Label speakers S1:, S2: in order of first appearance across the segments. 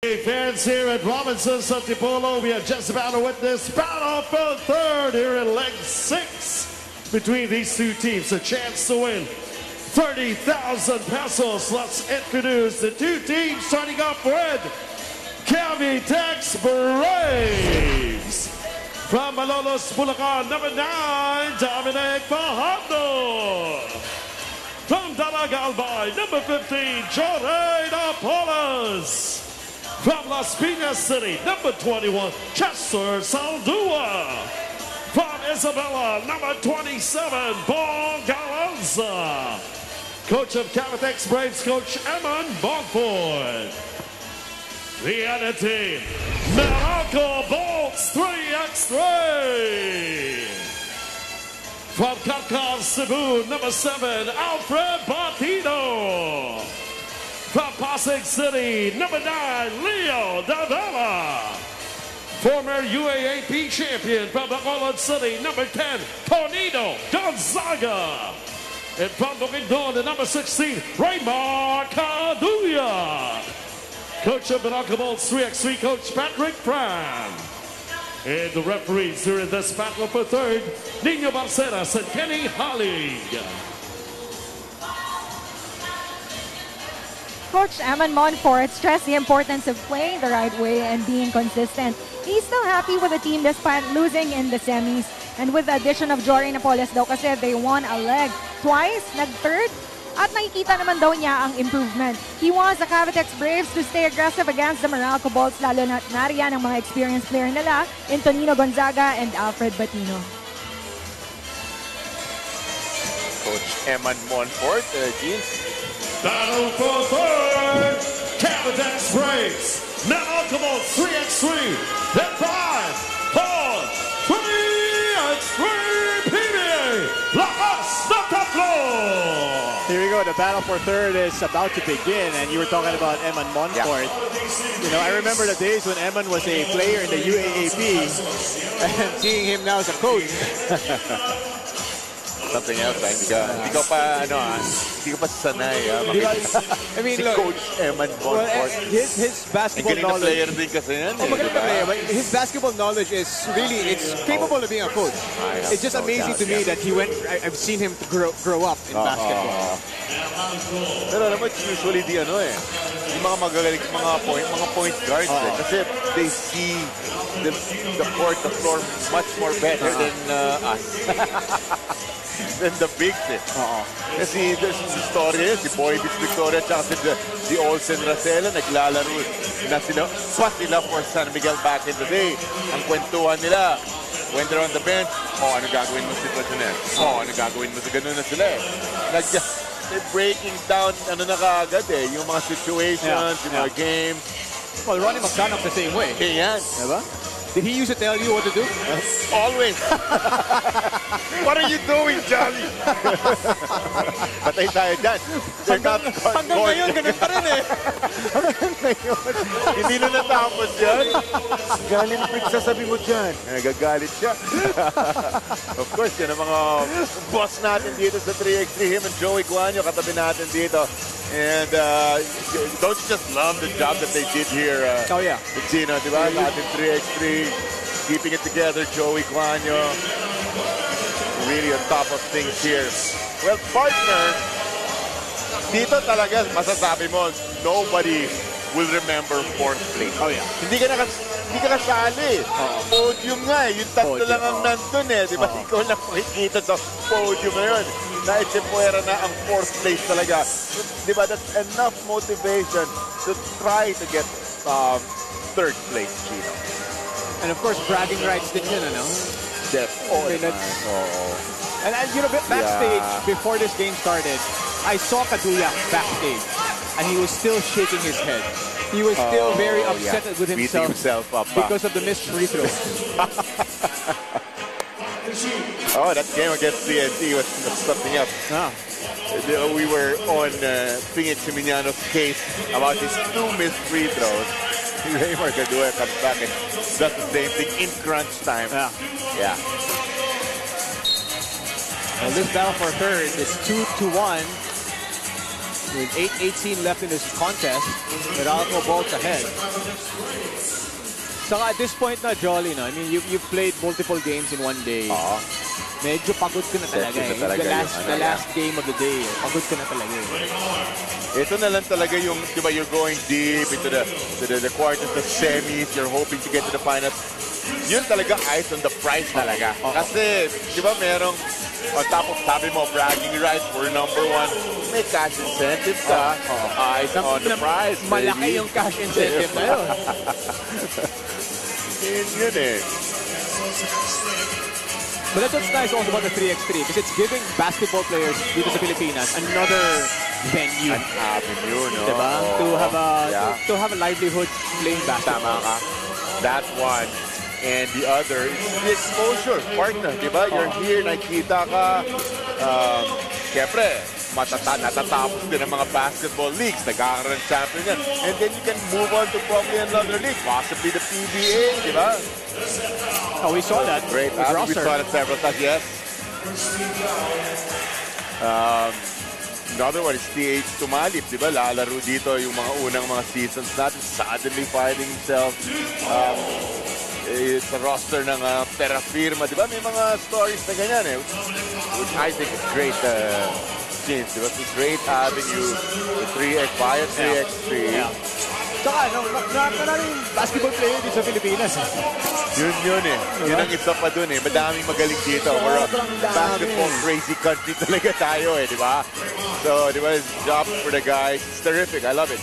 S1: Hey fans here at Robinson Antipolo, we are just about to witness battle for third here in leg 6 between these two teams. A chance to win 30,000 pesos. Let's introduce the two teams, starting off with Cavitex Braves. From Malolos, Bulacan, number 9, Dominic Fajardo. From Dalaga Albay, number 15, Jorge Apolas. From Las Piñas City, number 21, Chester Saldua. From Isabela, number 27, Paul Garanza. Coach of Cavitex Braves, Coach Eman Bogford. The other team, Meralco Bolts 3x3. From Kapkar, Cebu, number 7, Alfred Batido. From Pasig City, number 9, Leo Davila. Former UAAP champion from Bacolod City, number 10, Tonino Gonzaga. And from Bukidnon, the number 16, Raymar Caduya. Coach of Meralco Bolts 3x3, Coach Patrick Fran. And the referees during this battle for third, Nino Barceras and Kenny Hollig.
S2: Coach Eman Monfort stressed the importance of playing the right way and being consistent. He's still happy with the team despite losing in the semis. And with the addition of Jorge Apolas daw kasi they won a leg twice, nag-third, at nakikita naman daw niya ang improvement. He wants the Cavitex Braves to stay aggressive against the Meralco Bolts, lalo na nariyan ang mga experienced player nila, Tonino Gonzaga and Alfred Batino.
S3: Coach Eman Monfort, Jeans.
S1: Battle for third, Cavitex Braves. Meralco Bolts 3x3. Then 5, 4, 3x3 PBA. Lakas na tatlo.
S4: Here we go. The battle for third is about to begin, and you were talking about Eman Monfort. Yeah. You know, I remember the days when Eman was a player in the UAAP, and seeing him now as a coach.
S3: Something else, hindi ka pa sanay.
S4: I mean,
S3: si
S4: look,
S3: Coach Eman Monfort.
S4: His basketball knowledge.
S3: Player din kasi yan.
S4: His basketball knowledge is really, it's capable of being a coach. It's just amazing to me that he went, I've seen him grow up in basketball.
S3: Pero alam mo, it's usually yung mga magagaling, mga point guards. Kasi they see the court, the floor much more better than us. Than the bigs Kasi there's the story si Boy Beach Victoria at si Olsen Racela naglalaro na sila for San Miguel back in the day. Ang kwentuhan nila when they're on the bench, ano gagawin mo sa sitwasyon na? Ano gagawin mo sa ganun na sila they're breaking down na kaagad yung mga situations, yung mga games.
S4: Well, Ronnie McDonough the same way.
S3: Yan.
S4: Diba? Did he used to tell you what to do?
S3: Always. What are you doing, Johnny? Patay tayo dyan.
S4: Hanggang ngayon, ganun pa rin
S3: Hindi na natapos yan. Galing pagsasabi mo dyan. Nagagalit siya. Of course, yan ang mga boss natin dito sa 3x3. Him and Joey Guanyo, katabi natin dito. And don't you just love the job that they did here?
S4: Oh, yeah.
S3: With Gino, di ba? Natin 3x3. Keeping it together, Joey Guanyo. Really on top of things here. Well, partner, dito talaga masasabi mo, nobody will remember fourth place.
S4: Oh, yeah.
S3: Hindi ka kasali. Podium nga yung tatlo lang ang nandun di ba? Ikaw lang makikita sa podium na yun. Naitsepuera na ang fourth place talaga. Di ba? That's enough motivation to try to get third place, Gino.
S4: And of course, bragging rights din yun,
S3: Definitely.
S4: And you know, backstage, before this game started, I saw Caduya backstage, and he was still shaking his head. He was still very upset with himself
S3: up,
S4: because of the missed free throw.
S3: That game against CNC was something else. We were on Pingit Siminiano's case about his 2 missed free throws. Raymar Caduya comes back and does the same thing in crunch time. Yeah.
S4: Well, this battle for third is 2-1. With 8:18 left in this contest, Meralco bolts ahead. So at this point na, Jolly, no? I mean, you've played multiple games in one day. Medyo pagod ka na talaga eh. The last game of the day, pagod ka na talaga eh.
S3: Ito na lang talaga yung, di ba, you're going deep into the quarters, the semis, you're hoping to get to the finals. Yun talaga ice on the price talaga. Kasi, di ba, merong, on top of sabi mo, bragging rights, we're number one. May cash incentive ka. Ice on the price.
S4: Malaki yung cash incentive na yun.
S3: Yun eh.
S4: But that's what's nice also about the 3x3 because it's giving basketball players dito sa Pilipinas another venue.
S3: An avenue, no?
S4: Diba? To have a livelihood playing basketball.
S3: Tama ka. That one. And the other is the exposure. Partner, diba? You're here, nakikita ka. Siyempre, natatapos din ang mga basketball leagues. Nagkakaroon champion yan. And then you can move on to probably another league. Possibly the PBA, diba?
S4: Oh, we saw that.
S3: Great. We saw that several times, yes. Another one is TH Tumalip, di ba? Lalaro dito yung mga unang mga seasons natin. Suddenly finding himself sa roster ng Terra Firma, di ba? May mga stories na ganyan eh. Which I think is great since, di ba? It's a great avenue, the 3x, via 3x3. Yeah.
S4: Saka, maraming basketball player dito sa Pilipinas.
S3: Yun eh. Yun ang isa pa dun eh. Madaming magaling dito. We're a basketball crazy country talaga tayo eh, di ba? So, di ba, job for the guys. It's terrific. I love it.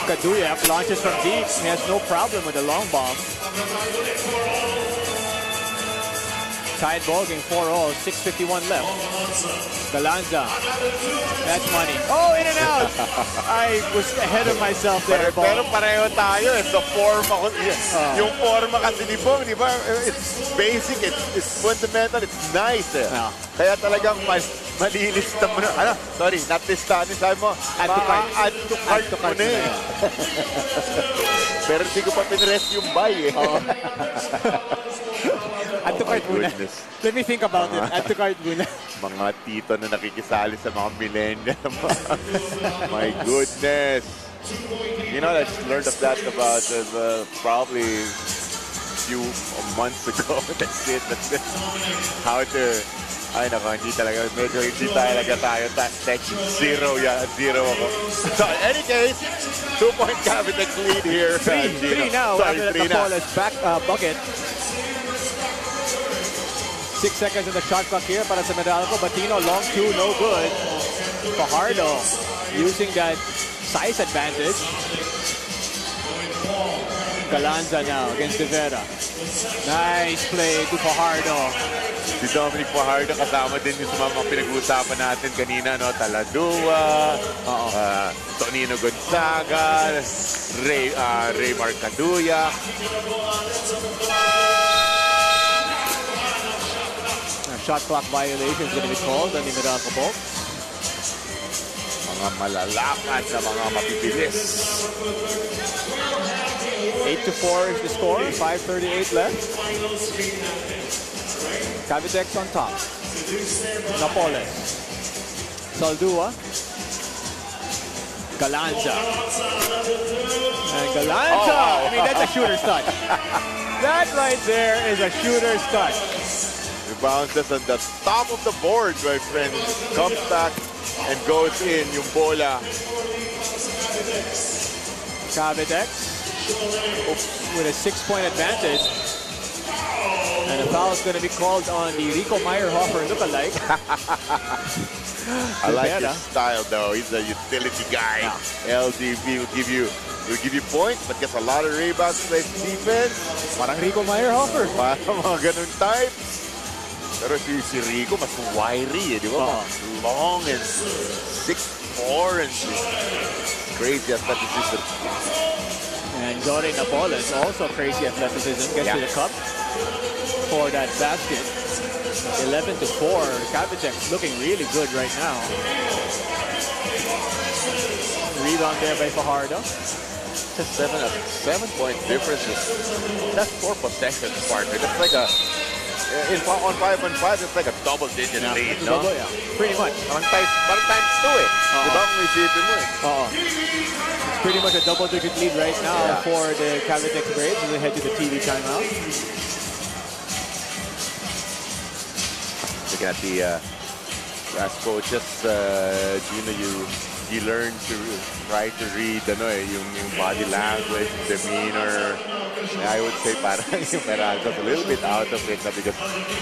S4: Kaduyak launches from deep. He has no problem with the long bomb. Tied ball game 4-all, 6:51 left. Galanza, that's money. Oh, in and out! I was ahead of myself there.
S3: Pero pareho tayo eh. The forma, yung forma kasi ni Bong, di ba? It's basic, it's fundamental, it's nice eh. Kaya talagang malilista mo na. Sorry, not lista. Sabi mo, add to cart mo na eh. Pero hindi ko pa pinrest yung buy eh.
S4: Add to cart muna. Let me think about it. Add to cart muna.
S3: Mga tito na nakikisali sa mga millennial. My goodness. You know, I just learned of that about probably a few months ago. That's it. How to... Ay, nako, hindi talaga. Medyo hindi talaga tayo. Zero ako. So, in any case, 2-point Cavitex lead here.
S4: Three now. Sorry, three now. Back bucket. 6 seconds in the shot clock here para sa Meralco. Batino, long two, no good. Fajardo using that size advantage. Galanza now against De Vera. Nice play to Fajardo.
S3: Si Dominic Fajardo kasama din yung mga pinag-uusapan natin kanina, no? Taladua, Tonino Gonzaga, Ray Marcaduya.
S4: Shot clock violation is going to be called on the Meralco Bolt.
S3: Mga malalakad na mga mapipilis.
S4: 8-4 is the score. 5:38 left. Cavitex on top. Napoles. Saldua. Galanza. And Galanza! I mean, that's a shooter's touch. That right there is a shooter's touch.
S3: Bounces on the top of the board, my friend. Comes back and goes in yung bola.
S4: Cavitex with a 6-point advantage. And a foul is going to be called on the Rico Meyerhofer lookalike.
S3: I like his style though. He's a utility guy. LDB will give you points, but gets a lot of rebounds, plays defense.
S4: Parang Rico Meyerhofer.
S3: Parang mga ganun type. Pero si Rico mas wiry eh, di ba? Long and 6'4" and crazy athleticism.
S4: And Jorge Napoles also crazy athleticism. Gets to the cup for that basket. 11-4. Cavitex looking really good right now. Rebound there by Fajardo.
S3: Just a 7-point difference. That's 4 possessions, partner. That's like on 5-on-5, it's like a double-digit lead, no?
S4: Double, yeah. Pretty much.
S3: Parang times 2 eh. Diba kung isipin mo eh?
S4: It's pretty much a double-digit lead right now for the Cavitex Braves as they head to the TV timeout.
S3: Looking at the as coaches, Gino, you learn to try to read yung body language, demeanor. I would say parang yung Meralco's a little bit out of it na because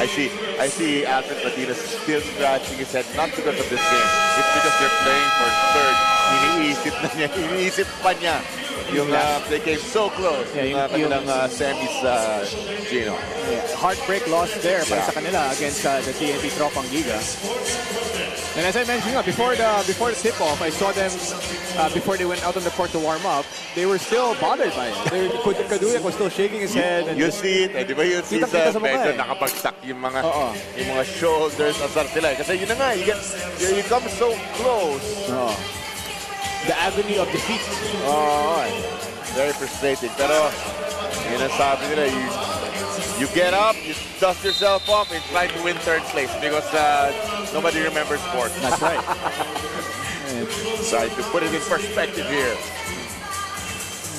S3: I see Alfred Patino still scratching his head, not because of this game. It's because they're playing for third. Iniisip pa niya yung they came so close. Yung kanilang semis, Gino.
S4: Heartbreak loss there para sa kanila against the TNT Tropang Giga. And as I mentioned, before the tip-off, I saw them before they went out on the court to warm up. They were still bothered by it. Kaduyak was still shaking his head. And
S3: you see it, di ba? You see sa medyo nakapagsak yung mga shoulders. Asar sila. Kasi yun na nga, you come so close.
S4: The agony of defeat.
S3: Very frustrating. Pero yun ang sabi nila, you get up, you dust yourself off, and try to win third place because nobody remembers sports.
S4: That's right.
S3: Try to put it in perspective here.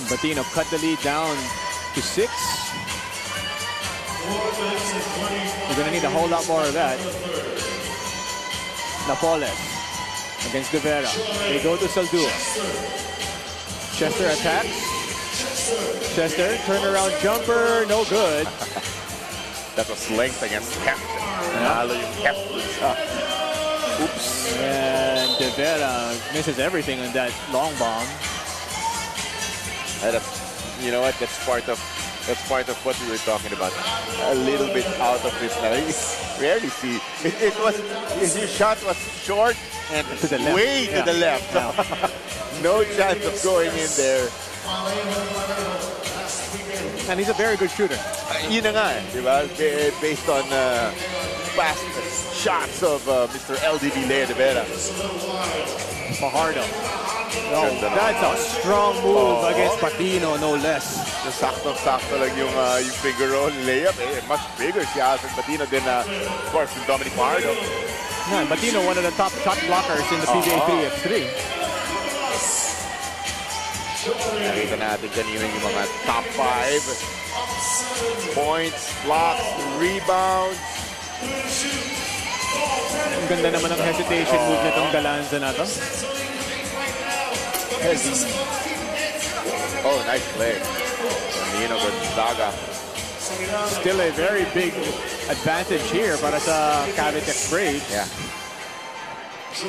S4: Patino cut the lead down to 6. You're going to need a whole lot more of that. Napoles against De Vera. They go to Saldua. Chester attacks. Chester, turnaround jumper, no good.
S3: That was length against Captain. Panalo yung Captain. Oops.
S4: And De Vera misses everything on that long bomb.
S3: You know what? That's part of what we were talking about. A little bit out of this now. Rarely see. His shot was short and way to the left. No chance of going in there.
S4: And he's a very good shooter.
S3: Yun na nga, di ba? Based on fast shots of Mr. LDB De Vera.
S4: Fajardo. That's a strong move against Patino, no less.
S3: Sakto-sakto lang yung figure roll layup. Much bigger si Alfred Patino than, of course, yung Dominic Fajardo.
S4: Yeah, Patino, one of the top shot blockers in the PBA 3x3.
S3: Nakita natin kanina yung mga top 5 points, blocks, rebounds.
S4: Ang ganda naman ng hesitation move nitong Galanza na to.
S3: Oh, nice play. Nino Gonzaga.
S4: Still a very big advantage here para sa Cavitex Braves.
S3: Yeah.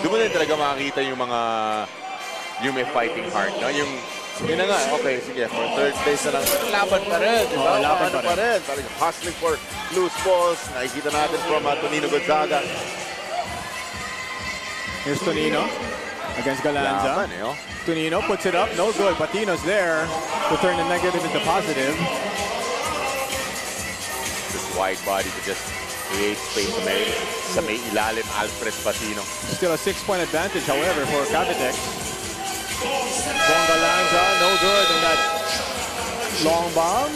S3: Doon mo din talaga makakita yung may fighting heart. No? Yun na nga, okay, sige, for third place na lang, laban pa rin, di ba?
S4: Laban pa rin.
S3: Talagang hustling for loose balls. Nakikita natin from Tonino Gonzaga.
S4: Here's Tonino against Galanza.
S3: Laban, eh,
S4: Tonino puts it up, no good. Patino's there to turn the negative into positive.
S3: This wide body to just create space sa may ilalim, Alfred Patino.
S4: Still a 6-point advantage, however, for Cavitex. Galanza, no good in that long bomb.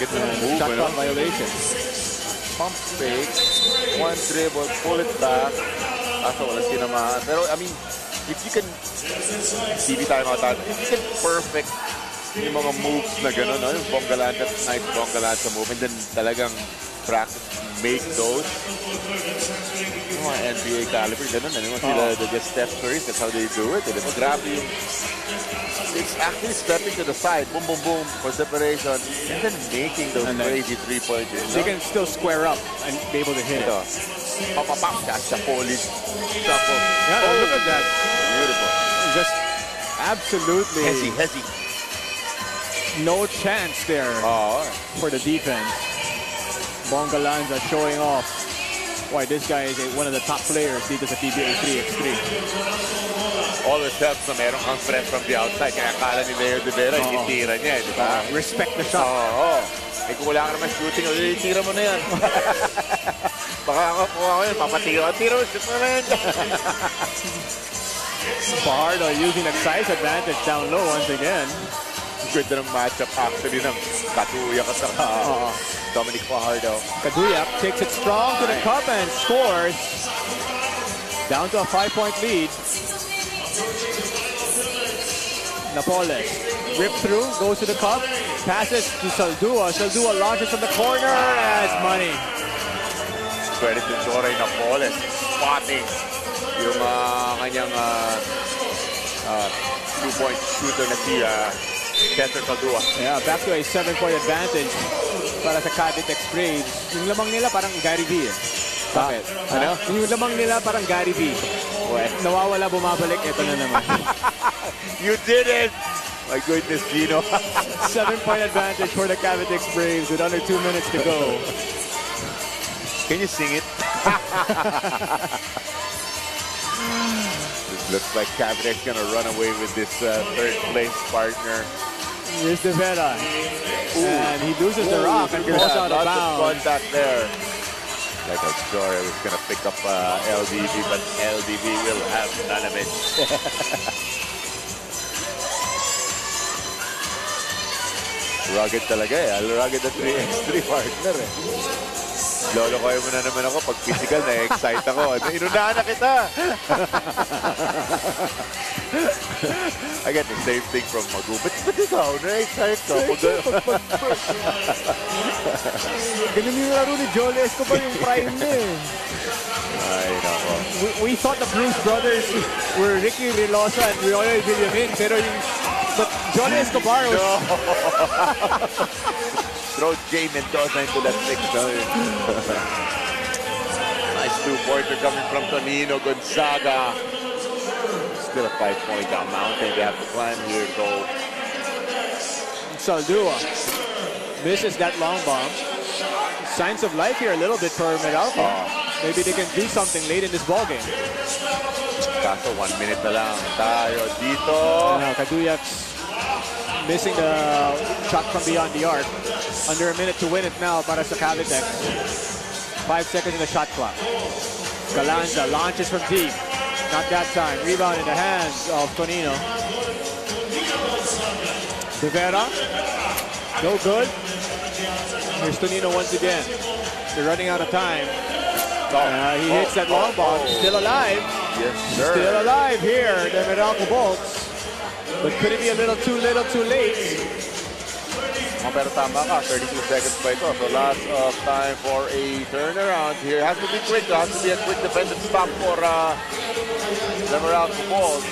S3: Get the move,
S4: shot clock violation.
S3: Pump fake, one dribble, pull it back. Wala tinamaan. Pero, I mean, if you can, TV timeout, if you can perfect yung mga moves na gano'n, no? Yung Bongalanza, nice Bongalanza move, and then talagang practice, make those. Yung mga NBA caliber, gano'n, sila, the Steph Curry, that's how they do it. Grabe yung, it's actually stepping to the side, boom, boom, boom, for separation, and then making those crazy three-pointers.
S4: They can still square up and be able to hit it.
S3: Pop, that's the polish shuffle.
S4: Yeah, look at that.
S3: Beautiful.
S4: Just absolutely
S3: hezzy.
S4: No chance there for the defense. Bongalanza showing off why this guy is one of the top players dito sa PBA 3x3.
S3: Always helps na meron kang friend from the outside. Kaya akala ni Leo De Vera, itira niya, di ba?
S4: Respect the shot.
S3: Kung wala ka naman shooting, itira mo na yan. Baka ako yun, papatira. Tira mo, shoot mo na yan.
S4: Fajardo using the size advantage down low once again.
S3: Ganda ng matchup actually ng Kaduyak at saka Dominic Fajardo.
S4: Kaduyak takes it strong to the cup and scores. Down to a 5-point lead. Napoles, rip through, goes to the cup, passes to Saldua. Saldua launches from the corner as money.
S3: Credit to Joray Napoles, spotting yung kanyang 2-point shooter na si Cesar Saldua.
S4: Yeah, back to a 7-point advantage para sa Cavitex Braves. Yung lamang nila parang Gary V. Bakit?
S3: Ano?
S4: Yung lamang nila parang Gary V. Nawawala, bumabalik, ito na naman.
S3: You did it! My goodness, Gino.
S4: 7-point advantage for the Cavitex Braves with under 2 minutes to go.
S3: Can you sing it? This looks like Cavitex gonna run away with this third place partner.
S4: Here's De Vera. And he loses the rock and goes out of bounds.
S3: Lots of contact there. Like I'm sure I was gonna pick up LDV, but LDV will have none of it. Rugged talaga eh. Rugged na 3x3 partner eh. Lolo kayo mo na naman ako. Pag physical, na-excite ako. Inunahan na kita! I get the same thing from Magu. Ba't ikaw? Na-excite ka?
S4: Ganun yung laro ni Joel Escobar yung prime niya eh.
S3: Ay, nako.
S4: We thought the Bruce brothers were Ricky Rilosa and Roy Villamin, pero yung Joel Escobar was...
S3: No. Throw Jay Mendoza into that mix. Nice two-pointer coming from Tonino Gonzaga. Still a 5-point down mountain. They have to climb here, though.
S4: Saldua misses that long bomb. Signs of life here a little bit for Meralco. Maybe they can do something late in this ballgame.
S3: Kaso 1 minute na lang tayo dito.
S4: Kaduyak's missing the shot from beyond the arc. Under a minute to win it now para sa Cavitex. 5 seconds in the shot clock. Galanza launches from deep. Not that time. Rebound in the hands of Tonino. De Vera. No good. Here's Tonino once again. They're running out of time. He hits that long ball. Still alive.
S3: Yes, sir.
S4: Still alive here, the Meralco Bolts. But could it be a little too late?
S3: Pero tama ka, 32 seconds pa ito. So lots of time for a turnaround here. Has to be quick. Has to be a quick defensive stop for the Meralco Bolts.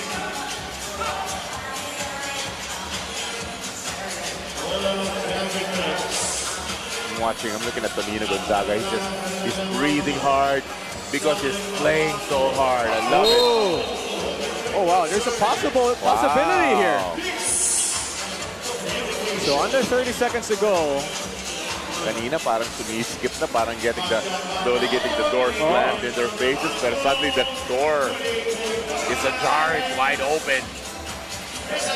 S3: I'm looking at Tonino Gonzaga. He's breathing hard because he's playing so hard. I love it.
S4: Oh wow, there's a possibility here. So under 30 seconds to go.
S3: Kanina parang sumiskip na, parang slowly getting the door slammed in their faces, but suddenly that door is ajar, it's wide open.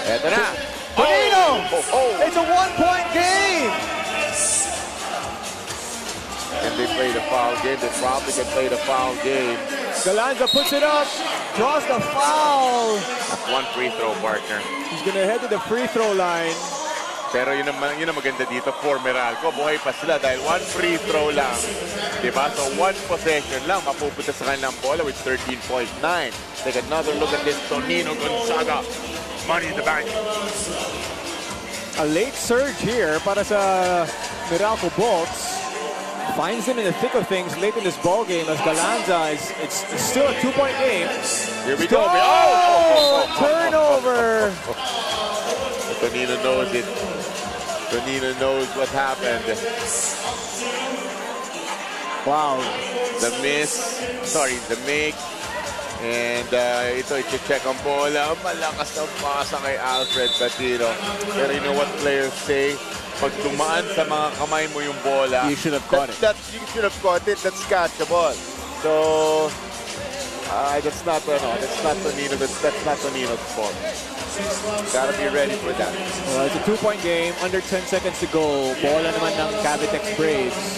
S3: Eto na.
S4: Tonino! It's a 1-point game!
S3: Can they play the foul game? They probably can play the foul game.
S4: Galanza puts it up, draws the foul.
S3: One free throw, partner.
S4: He's gonna head to the free throw line.
S3: Pero yun ang maganda dito for Meralco. Buhay pa sila dahil one free throw lang. Diba? So one possession lang. Mapupunta sa kanilang bola with 13.9. Take another look at this Tonino Gonzaga. Money in the bank.
S4: A late surge here para sa Meralco Bolts. Finds them in the thick of things late in this ball game as Galanza it's still a 2-point game.
S3: Here we go.
S4: Turnover.
S3: Tonino knows it. Tonino knows what happened.
S4: Wow.
S3: The make. And ito, i-check ang bola. Malakas ang pasa kay Alfred Batiro. Pero you know what players say? Pag tumaan sa mga kamay mo yung bola,
S4: you should have caught it.
S3: You should have caught it. That's catchable. So, that's not Tonino. That's not Tonino's fault. Gotta be ready for that.
S4: Well, it's a 2-point game. Under 10 seconds to go. Bola naman ng Cavitex Braves.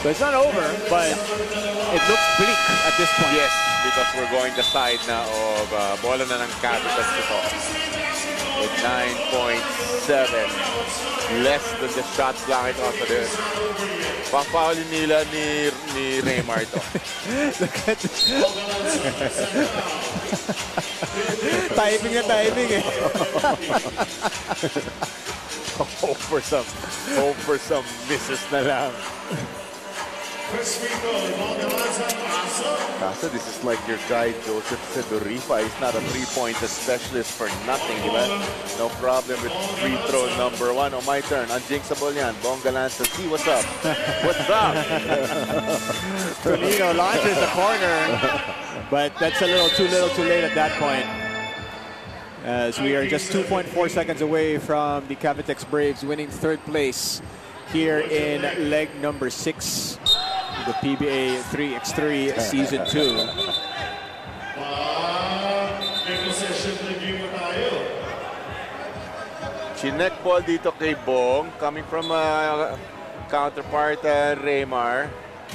S4: So it's not over, but it looks bleak at this point.
S3: Yes, because we're going the side na of bola na ng Cavitex ito. 9.7. Less than the shot clock ito sa din. Papaulin nila ni Raymar ito.
S4: Timing na timing eh.
S3: Hope for some misses na lang. Kaso this is like your guy Joseph Sedorifa. He's not a three-pointer specialist for nothing, di ba? No problem with free throw number 1. Oh, my turn. Unjinxable yan. Bongga Lanza. See, what's up? What's up?
S4: Tonino launches the corner, but that's a little too late at that point. As we are just 2.4 seconds away from the Cavitex Braves winning third place here in leg number 6. The PBA 3x3 Season 2.
S3: Chinek ball dito kay Bong, coming from counterpart Raymar.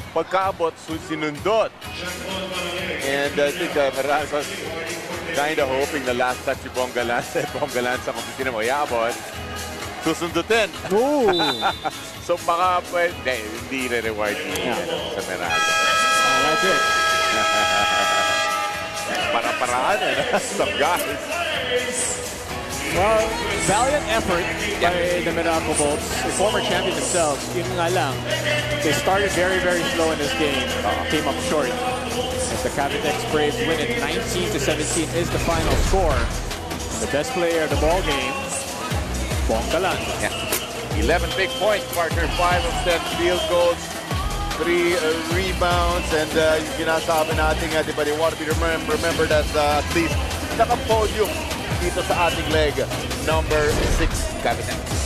S3: Pagkaabot, sinundot. And I think Meralco's kind of hoping the last touch si Bongga Lanza. Bongga Lanza kung sino mo iabot, susundutin. So baka pwede, hindi re-reward sa Meralco.
S4: That's it.
S3: Para-paraan some guys.
S4: Well, valiant effort by the Meralco Bolts, the former champions themselves. Yun nga lang, they started very slow in this game, came up short. As the Cavitex Braves win it 19-17 is the final score. And the best player of the ball game, Bongga Lanza.
S3: 11 big points, partner. 5 of 10 field goals, 3 rebounds, and yung sinasabi natin nga, di ba, they want to be remembered as at least naka-podium dito sa ating leg number 6 Cavitex.